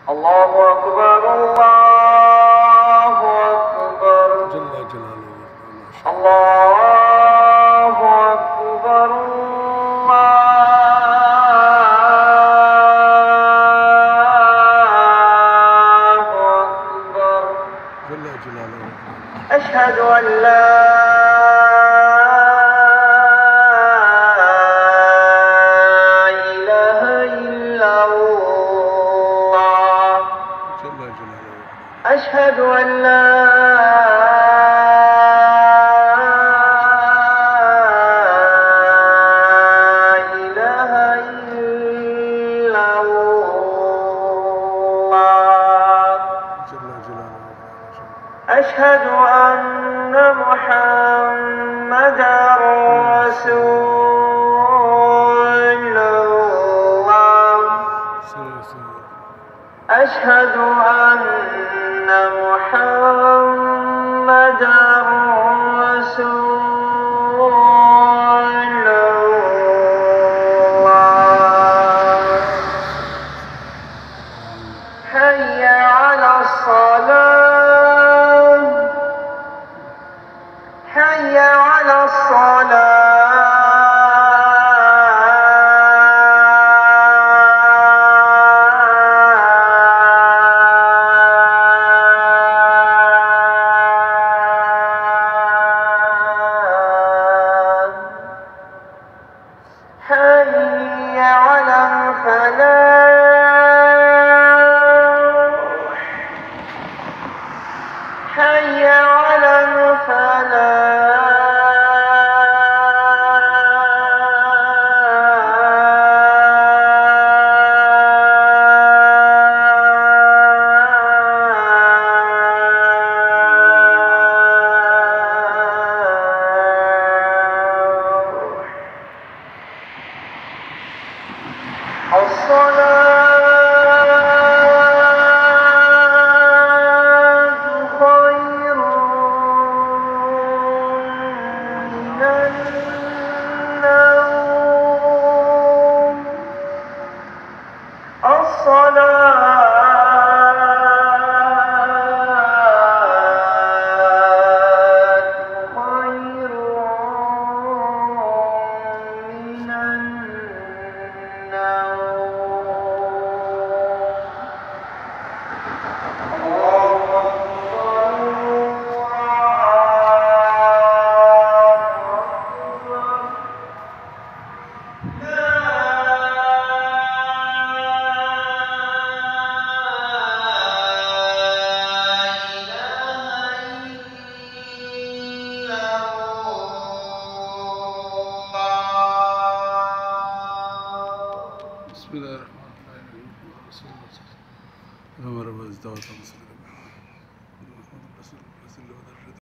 الله أكبر الله أكبر جل جلاله الله أكبر الله أكبر جل جلاله. أشهد أن لا إله إلا الله جل جلاله. أشهد أن لا إله إلا الله جل جلاله. أشهد أن محمدا رسول الله أشهد أن محمدا رسول الله حي على الصلاة حي على حي على الفلاح حي على الصلاة خير من النوم الصلاة خير من بسم الله الرحمن الرحيم. اللهم رب العزة والجلال